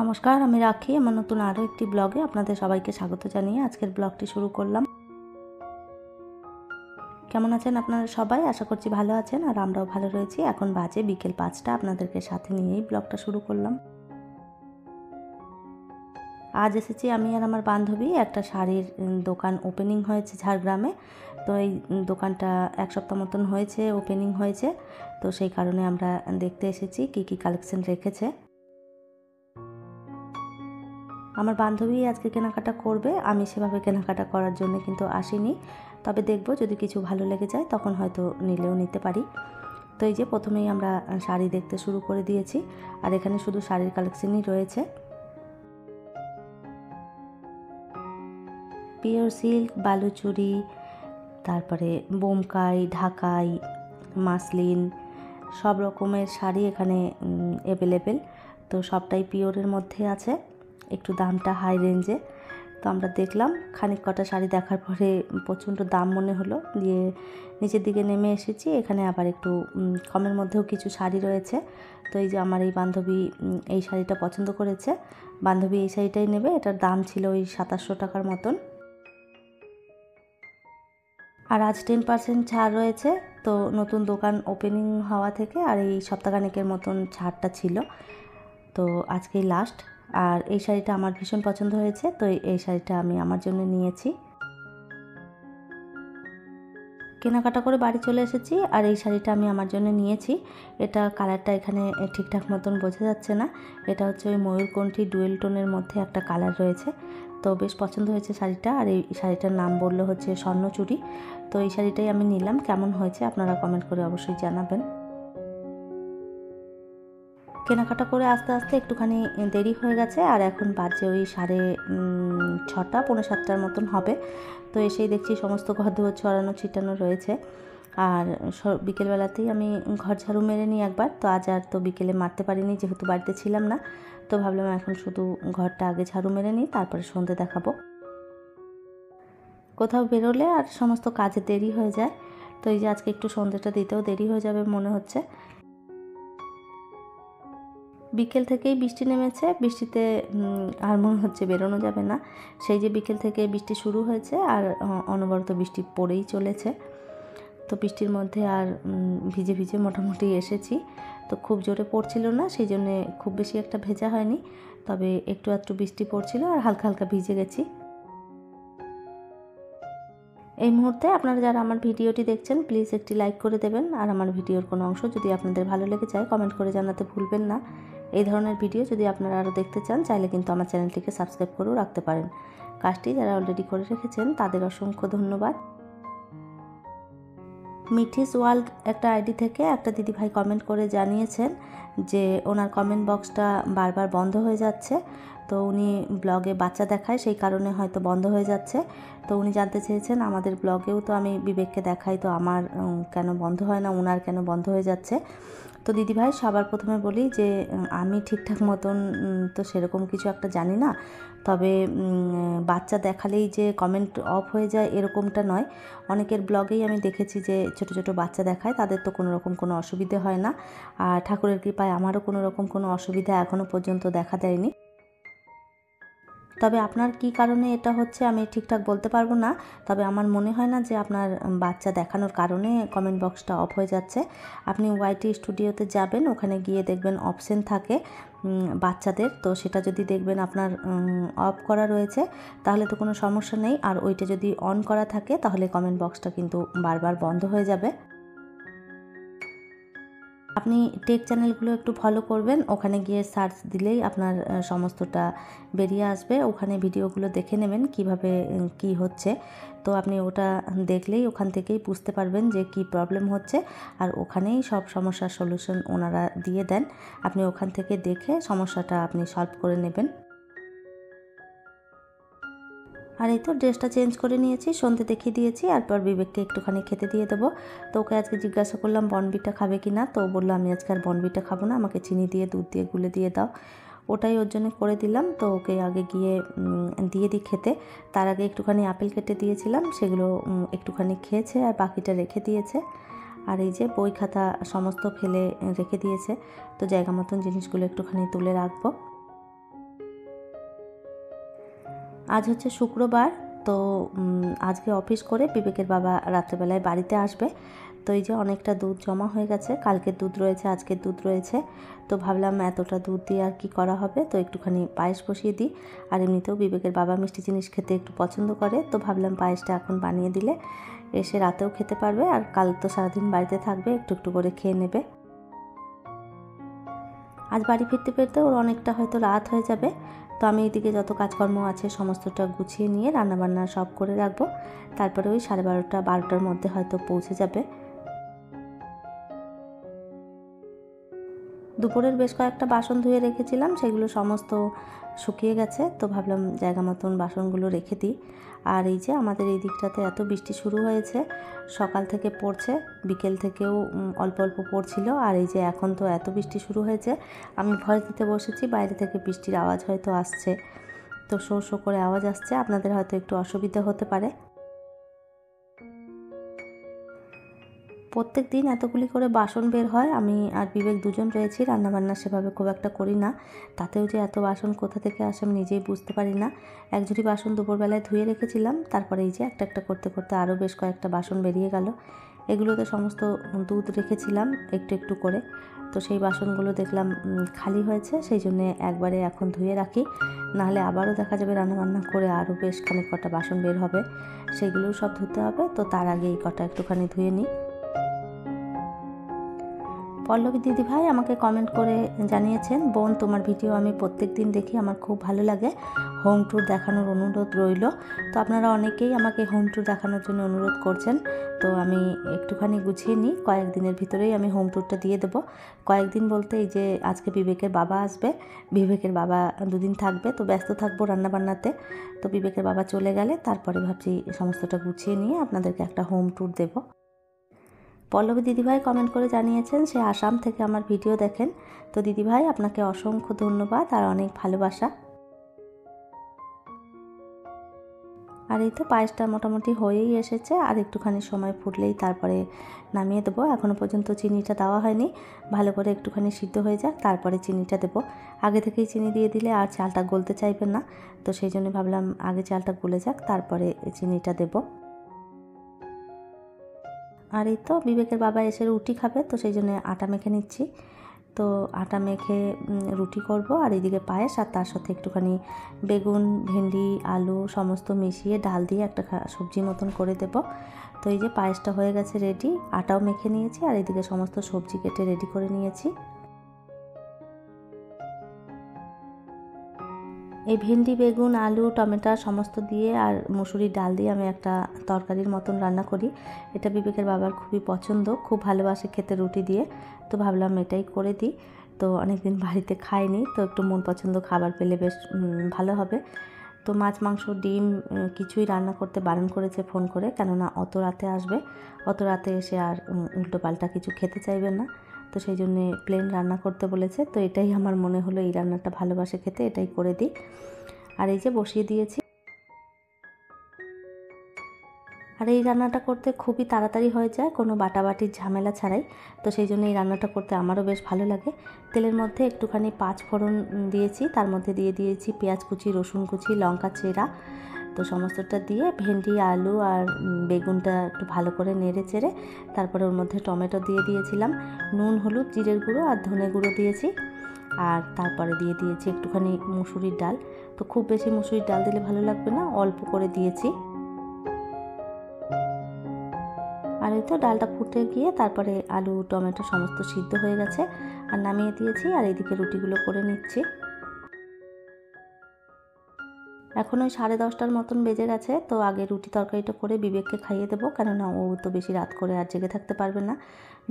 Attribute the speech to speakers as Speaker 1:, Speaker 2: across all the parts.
Speaker 1: নমস্কার, আমি রাখি আমার নতুন আরও একটি ব্লগে আপনাদের সবাইকে স্বাগত জানিয়ে আজকের ব্লগটি শুরু করলাম। কেমন আছেন আপনারা সবাই? আশা করছি ভালো আছেন, আর আমরাও ভালো রয়েছি। এখন বাজে বিকেল 5টা, আপনাদেরকে সাথে নিয়েই ব্লগটা শুরু করলাম। আজ এসেছি আমি আর আমার বান্ধবী, একটা শাড়ির দোকান ওপেনিং হয়েছে ঝাড়গ্রামে। তো এই দোকানটা 1 সপ্তাহ মতন হয়েছে ওপেনিং হয়েছে, তো সেই কারণে আমরা দেখতে এসেছি কী কালেকশন রেখেছে। আমার বান্ধবী আজকে কেনাকাটা করবে, আমি সেভাবে কেনাকাটা করার জন্য কিন্তু আসিনি। তবে দেখব যদি কিছু ভালো লেগে যায় তখন হয়তো নিলেও নিতে পারি। তো এই যে প্রথমেই আমরা শাড়ি দেখতে শুরু করে দিয়েছি, আর এখানে শুধু শাড়ির কালেকশনই রয়েছে। পিওর সিল্ক, বালুচুরি, তারপরে বোমকাই, ঢাকাই, মাসলিন, সব রকমের শাড়ি এখানে অ্যাভেলেবেল। তো সবটাই পিওরের মধ্যে আছে, একটু দামটা হাই রেঞ্জে। তো আমরা দেখলাম, খানিক কটা শাড়ি দেখার পরে প্রচণ্ড দাম মনে হলো, দিয়ে নিচের দিকে নেমে এসেছি। এখানে আবার একটু কমের মধ্যেও কিছু শাড়ি রয়েছে। তো এই যে আমার এই বান্ধবী এই শাড়িটা পছন্দ করেছে, বান্ধবী এই শাড়িটাই নেবে। এটার দাম ছিল ওই 2700 টাকার মতন। আর আজ 10% ছাড় রয়েছে। তো নতুন দোকান ওপেনিং হওয়া থেকে আর এই সপ্তাহখানেকের মতন ছাড়টা ছিল, তো আজকেই লাস্ট। আর এই শাড়িটা আমার ভীষণ পছন্দ হয়েছে, তো এই শাড়িটা আমি আমার জন্য নিয়েছি। কেনাকাটা করে বাড়ি চলে এসেছি, আর এই শাড়িটা আমি আমার জন্য নিয়েছি। এটা কালারটা এখানে ঠিকঠাক মতন বোঝা যাচ্ছে না। এটা হচ্ছে ওই ময়ূরকণ্ঠী ডুয়েল টোনের মধ্যে একটা কালার রয়েছে। তো বেশ পছন্দ হয়েছে শাড়িটা। আর এই শাড়িটার নাম বললো হচ্ছে স্বর্ণচুরি। তো এই শাড়িটাই আমি নিলাম। কেমন হয়েছে আপনারা কমেন্ট করে অবশ্যই জানাবেন। কেনাকাটা করে আস্তে আস্তে একটুখানি দেরি হয়ে গেছে, আর এখন বাজে ওই 6:30 পৌনে 7টার মতন হবে। তো এসেই দেখছি সমস্ত ঘর দুয়ার ছড়ানো ছিটানো রয়েছে। আর বিকেলবেলাতেই আমি ঘর ঝাড়ু মেরে নিই একবার। তো আজ আর তো বিকেলে মারতে পারিনি, যেহেতু বাড়িতে ছিলাম না। তো ভাবলাম এখন শুধু ঘরটা আগে ঝাড়ু মেরে নিই, তারপরে সন্ধে দেখাবো। কোথাও বেরোলে আর সমস্ত কাজে দেরি হয়ে যায়। তো এই যে আজকে একটু সন্ধেটা দিতেও দেরি হয়ে যাবে মনে হচ্ছে। বিকেল থেকেই বৃষ্টি নেমেছে, বৃষ্টিতে আর মনে হচ্ছে বেরোনো যাবে না। সেই যে বিকেল থেকে বৃষ্টি শুরু হয়েছে, আর অনবরত বৃষ্টি পড়েই চলেছে। তো বৃষ্টির মধ্যে আর ভিজে ভিজে মোটামুটি এসেছি। তো খুব জোরে পড়ছিল না, সেই জন্যে খুব বেশি একটা ভেজা হয়নি। তবে একটু আধটু বৃষ্টি পড়ছিল আর হালকা হালকা ভিজে গেছি। এই মুহূর্তে আপনারা যারা আমার ভিডিওটি দেখছেন, প্লিজ একটি লাইক করে দেবেন। আর আমার ভিডিওর কোনো অংশ যদি আপনাদের ভালো লেগে যায়, কমেন্ট করে জানাতে ভুলবেন না। এই ধরনের ভিডিও যদি আপনারা আরও দেখতে চান, চাইলে কিন্তু আমার চ্যানেলটিকে সাবস্ক্রাইব করেও রাখতে পারেন। কাজটি যারা অলরেডি করে রেখেছেন তাদের অসংখ্য ধন্যবাদ। মিঠিস ওয়ার্ল্ড একটা আইডি থেকে একটা দিদিভাই কমেন্ট করে জানিয়েছেন যে ওনার কমেন্ট বক্সটা বারবার বন্ধ হয়ে যাচ্ছে। তো উনি ব্লগে বাচ্চা দেখায়, সেই কারণে হয়তো বন্ধ হয়ে যাচ্ছে। তো উনি জানতে চেয়েছেন আমাদের ব্লগেও তো আমি বিবেককে দেখাই, তো আমার কেন বন্ধ হয় না, ওনার কেন বন্ধ হয়ে যাচ্ছে। তো দিদিভাই, সবার প্রথমে বলি যে আমি ঠিকঠাক মতন তো সেরকম কিছু একটা জানি না। তবে বাচ্চা দেখালেই যে কমেন্ট অফ হয়ে যায় এরকমটা নয়। অনেকের ব্লগেই আমি দেখেছি যে ছোট ছোট বাচ্চা দেখায়, তাদের তো কোনো রকম কোনো অসুবিধে হয় না। আর ঠাকুরের কৃপায় আমারও কোনো রকম কোনো অসুবিধা এখনও পর্যন্ত দেখা দেয়নি। তবে আপনার কী কারণে এটা হচ্ছে আমি ঠিকঠাক বলতে পারবো না। তবে আমার মনে হয় না যে আপনার বাচ্চা দেখানোর কারণে কমেন্ট বক্সটা অফ হয়ে যাচ্ছে। আপনি ওয়াইটি স্টুডিওতে যাবেন, ওখানে গিয়ে দেখবেন অপশন থাকে বাচ্চাদের। তো সেটা যদি দেখবেন আপনার অফ করা রয়েছে, তাহলে তো কোনো সমস্যা নেই। আর ওইটা যদি অন করা থাকে, তাহলে কমেন্ট বক্সটা কিন্তু বারবার বন্ধ হয়ে যাবে। আপনি টেক চ্যানেলগুলো একটু ফলো করবেন, ওখানে গিয়ে সার্চ দিলেই আপনার সমস্তটা বেরিয়ে আসবে। ওখানে ভিডিওগুলো দেখে নেবেন কিভাবে কি হচ্ছে। তো আপনি ওটা দেখলেই ওখান থেকেই বুঝতে পারবেন যে কি প্রবলেম হচ্ছে, আর ওখানেই সব সমস্যার সলিউশন ওনারা দিয়ে দেন। আপনি ওখান থেকে দেখে সমস্যাটা আপনি সলভ করে নেবেন। আর এই তো ড্রেসটা চেঞ্জ করে নিয়েছি, সন্ধে দেখিয়ে দিয়েছি। এরপর বিবেককে একটুখানি খেতে দিয়ে দেবো। তো ওকে আজকে জিজ্ঞাসা করলাম বর্নভিটা খাবে কি না। তো বললো আমি আজকে আর বর্নভিটা খাবো না, আমাকে চিনি দিয়ে দুধ দিয়ে গুলে দিয়ে দাও। ওটাই ওর জন্য করে দিলাম। তো ওকে আগে গিয়ে দিয়ে দিই খেতে। তার আগে একটুখানি আপেল কেটে দিয়েছিলাম, সেগুলো একটুখানি খেয়েছে আর বাকিটা রেখে দিয়েছে। আর এই যে বই খাতা সমস্ত ফেলে রেখে দিয়েছে। তো জায়গা মতন জিনিসগুলো একটুখানি তুলে রাখবো। আজ হচ্ছে শুক্রবার, তো আজকে অফিস করে বিবেকের বাবা রাত্রেবেলায় বাড়িতে আসবে। তো এই যে অনেকটা দুধ জমা হয়ে গেছে, কালকের দুধ রয়েছে, আজকের দুধ রয়েছে। তো ভাবলাম এতটা দুধ দিয়ে আর কি করা হবে, তো একটুখানি পায়েস বসিয়ে দিই। আর এমনিতেও বিবেকের বাবা মিষ্টি জিনিস খেতে একটু পছন্দ করে, তো ভাবলাম পায়েসটা এখন বানিয়ে দিলে এসে রাতেও খেতে পারবে, আর কাল তো সারাদিন বাড়িতে থাকবে, একটু একটু করে খেয়ে নেবে। আজ বাড়ি ফিরতে ফিরতে ওর অনেকটা হয়তো রাত হয়ে যাবে। তো আমি এদিকে যত কাজকর্ম আছে সমস্তটা গুছিয়ে নিয়ে রান্নাবান্না সব করে রাখবো। তারপরে ওই 12:30 12টার মধ্যে হয়তো পৌঁছে যাবে। দুপুরের বেশ কয়েকটা বাসন ধুয়ে রেখেছিলাম, সেগুলো সমস্ত শুকিয়ে গেছে, তো ভাবলাম জায়গা মতন বাসনগুলো রেখে দিই। আর এই যে আমাদের এই দিকটাতে এত বৃষ্টি শুরু হয়েছে, সকাল থেকে পড়ছে, বিকেল থেকেও অল্প অল্প পড়ছিল। আর এই যে এখন তো এত বৃষ্টি শুরু হয়েছে, আমি ভয়েস দিতে বসেছি, বাইরে থেকে বৃষ্টির আওয়াজ হয়তো আসছে, তো শো শো করে আওয়াজ আসছে, আপনাদের হয়তো একটু অসুবিধা হতে পারে। প্রত্যেক দিন এতগুলি করে বাসন বের হয়, আমি আর বিবেক দুজন রয়েছি, রান্নাবান্না সেভাবে খুব একটা করি না, তাতেও যে এত বাসন কোথা থেকে আসে আমি নিজেই বুঝতে পারি না। এক ঝুড়ি বাসন দুপুরবেলায় ধুয়ে রেখেছিলাম, তারপরে এই যে একটা একটা করতে করতে আরও বেশ কয়েকটা বাসন বেরিয়ে গেল। এগুলোতে সমস্ত দুধ রেখেছিলাম একটু একটু করে, তো সেই বাসনগুলো দেখলাম খালি হয়েছে, সেই জন্যে একবারে এখন ধুয়ে রাখি, নাহলে আবারও দেখা যাবে রান্নাবান্না করে আরও বেশ খানিক কটা বাসন বের হবে, সেগুলোও সব ধুতে হবে। তো তার আগে এই কটা একটুখানি ধুয়ে নিই। পল্লবী দিদিভাই আমাকে কমেন্ট করে জানিয়েছেন, বোন তোমার ভিডিও আমি প্রত্যেক দিন দেখি, আমার খুব ভালো লাগে, হোম ট্যুর দেখানোর অনুরোধ রইল। তো আপনারা অনেকেই আমাকে হোম ট্যুর দেখানোর জন্য অনুরোধ করছেন, তো আমি একটুখানি গুছিয়ে নিই, কয়েকদিনের ভিতরেই আমি হোম ট্যুরটা দিয়ে দেবো। কয়েকদিন বলতে এই যে আজকে বিবেকের বাবা আসবে, বিবেকের বাবা দুদিন থাকবে, তো ব্যস্ত থাকবো রান্নাবান্নাতে। তো বিবেকের বাবা চলে গেলে তারপরে ভাবছি সমস্তটা গুছিয়ে নিয়ে আপনাদেরকে একটা হোম ট্যুর দেবো। পল্লবী দিদিভাই কমেন্ট করে জানিয়েছেন সে আসাম থেকে আমার ভিডিও দেখেন। তো দিদিভাই আপনাকে অসংখ্য ধন্যবাদ আর অনেক ভালোবাসা। আর এই তো পায়েসটা মোটামুটি হয়েই এসেছে, আর একটুখানি সময় ফুটলেই তারপরে নামিয়ে দেবো। এখনও পর্যন্ত চিনিটা দেওয়া হয়নি, ভালো করে একটুখানি সিদ্ধ হয়ে যাক তারপরে চিনিটা দেবো। আগে থেকেই চিনি দিয়ে দিলে আর চালটা গলতে চাইবে না, তো সেই জন্য ভাবলাম আগে চালটা গলে যাক তারপরে চিনিটা দেবো। আর এই তো বিবেকের বাবা এসে রুটি খাবে, তো সেই জন্য আটা মেখে নিচ্ছি। তো আটা মেখে রুটি করব, আর এইদিকে পায়েস, আর তার সাথে একটুখানি বেগুন, ভেন্ডি, আলু সমস্ত মিশিয়ে ডাল দিয়ে একটা সবজি মতন করে দেব। তো এই যে পায়েসটা হয়ে গেছে রেডি, আটাও মেখে নিয়েছি, আর এইদিকে সমস্ত সবজি কেটে রেডি করে নিয়েছি। এই ভেন্ডি, বেগুন, আলু, টমেটো সমস্ত দিয়ে আর মুসুরির ডাল দিয়ে আমি একটা তরকারির মতন রান্না করি। এটা বিবেকের বাবার খুবই পছন্দ, খুব ভালোবাসে খেতে রুটি দিয়ে, তো ভাবলাম এটাই করে দিই। তো অনেকদিন বাড়িতে খাইনি, তো একটু মন পছন্দ খাবার পেলে বেশ ভালো হবে। তো মাছ, মাংস, ডিম কিছুই রান্না করতে বারণ করেছে ফোন করে, কেননা অত রাতে আসবে, অত রাতে এসে আর উল্টোপাল্টা কিছু খেতে চাইবে না, তো সেই জন্যে প্লেন রান্না করতে বলেছে। তো এটাই আমার মনে হলো এই রান্নাটা ভালোবাসে খেতে, এটাই করে দিই। আর এই যে বসিয়ে দিয়েছি। আর এই রান্নাটা করতে খুবই তাড়াতাড়ি হয়ে যায়, কোনো বাটাবাটির ঝামেলা ছাড়াই, তো সেই জন্য এই রান্নাটা করতে আমারও বেশ ভালো লাগে। তেলের মধ্যে একটুখানি 5 ফোড়ন দিয়েছি, তার মধ্যে দিয়ে দিয়েছি পেঁয়াজ কুচি, রসুন কুচি, লঙ্কা চেরা, তো সমস্তটা দিয়ে ভেন্ডি, আলু আর বেগুনটা একটু ভালো করে নেড়ে চেড়ে তারপরে ওর মধ্যে টমেটো দিয়ে দিয়েছিলাম, নুন, হলুদ, জিরের গুঁড়ো আর ধনে গুঁড়ো দিয়েছি, আর তারপরে দিয়ে দিয়েছি একটুখানি মুসুরির ডাল। তো খুব বেশি মুসুরির ডাল দিলে ভালো লাগবে না, অল্প করে দিয়েছি। আর এই তো ডালটা ফুটে গিয়ে তারপরে আলু, টমেটো সমস্ত সিদ্ধ হয়ে গেছে, আর নামিয়ে দিয়েছি, আর এইদিকে রুটিগুলো করে নিচ্ছি। এখন ওই 10:30টার মতন বেজে গেছে, তো আগে রুটি তরকারিটা করে বিবেককে খাইয়ে দেবো, কেননা ও তো বেশি রাত করে আর জেগে থাকতে পারবে না,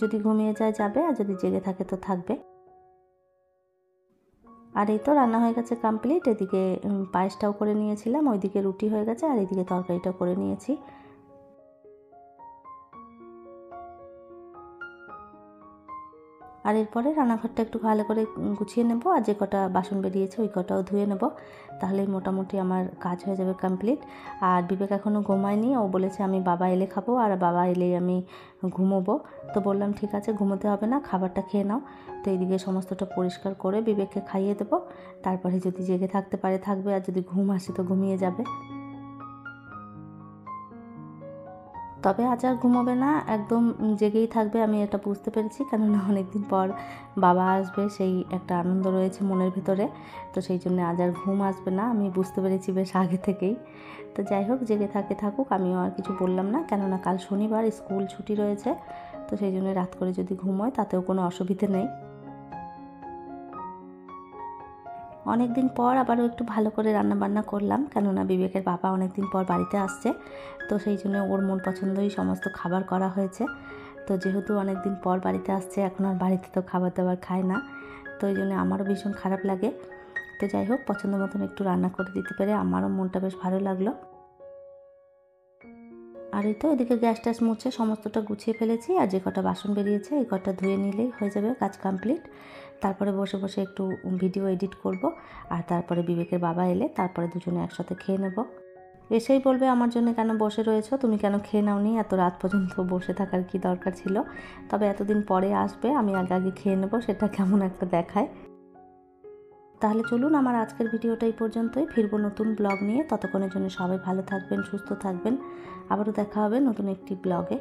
Speaker 1: যদি ঘুমিয়ে যায় যাবে, আর যদি জেগে থাকে তো থাকবে। আর এই তো রান্না হয়ে গেছে কমপ্লিট, এদিকে পায়েসটাও করে নিয়েছিলাম, ওইদিকে রুটি হয়ে গেছে, আর এইদিকে তরকারিটাও করে নিয়েছি। আর এরপরে রান্নাঘরটা একটু ভালো করে গুছিয়ে নেব, আর যে কটা বাসন বেরিয়েছে ওই কটাও ধুয়ে নেব, তাহলেই মোটামুটি আমার কাজ হয়ে যাবে কমপ্লিট। আর বিবেক এখনও ঘুমায়নি, ও বলেছে আমি বাবা এলে খাবো, আর বাবা এলেই আমি ঘুমোবো। তো বললাম ঠিক আছে, ঘুমোতে হবে না, খাবারটা খেয়ে নাও। তো এইদিকে সমস্তটা পরিষ্কার করে বিবেককে খাইয়ে দেবো, তারপরে যদি জেগে থাকতে পারে থাকবে, আর যদি ঘুম আসে তো ঘুমিয়ে যাবে। তবে আজ আর ঘুমোবে না, একদম জেগেই থাকবে, আমি এটা বুঝতে পেরেছি, কেননা অনেকদিন পর বাবা আসবে, সেই একটা আনন্দ রয়েছে মনের ভিতরে। তো সেই জন্য আজ আর ঘুম আসবে না, আমি বুঝতে পেরেছি বেশ আগে থেকেই। তো যাই হোক, জেগে থাকুক, আমিও আর কিছু বললাম না, কেননা কাল শনিবার, স্কুল ছুটি রয়েছে। তো সেই জন্য রাত করে যদি ঘুমোয় তাতেও কোনো অসুবিধে নেই। অনেক দিন পর আবারও একটু ভালো করে রান্নাবান্না করলাম, কেননা বিবেকের বাবা অনেক দিন পর বাড়িতে আসছে। তো সেই জন্য ওর মন পছন্দই সমস্ত খাবার করা হয়েছে। তো যেহেতু অনেক দিন পর বাড়িতে আসছে, এখন আর বাড়িতে তো খাবার দাবার খায় না, তো এই জন্য আমারও ভীষণ খারাপ লাগে। তো যাই হোক, পছন্দ মতন একটু রান্না করে দিতে পেরে আমারও মনটা বেশ ভালো লাগলো। আর এই তো এদিকে গ্যাস ট্যাস মুছে সমস্তটা গুছিয়ে ফেলেছি, আর যে কটা বাসন বেরিয়েছে এই কটা ধুয়ে নিলেই হয়ে যাবে কাজ কমপ্লিট। তারপরে বসে বসে একটু ভিডিও এডিট করব, আর তারপরে বিবেকের বাবা এলে তারপরে দুজনে একসাথে খেয়ে নেব। এসেই বলবে আমার জন্য কেন বসে রয়েছো, তুমি কেন খেয়ে নাওনি, এত রাত পর্যন্ত বসে থাকার কি দরকার ছিল। তবে এতদিন পরে আসবে, আমি আগে আগে খেয়ে নেব, সেটা কেমন একটা দেখায়। তাহলে চলুন, আমার আজকের ভিডিওটা এই পর্যন্তই, ফিরবো নতুন ব্লগ নিয়ে। ততক্ষণের জন্য সবাই ভালো থাকবেন, সুস্থ থাকবেন, আবারও দেখা হবে নতুন একটি ব্লগে।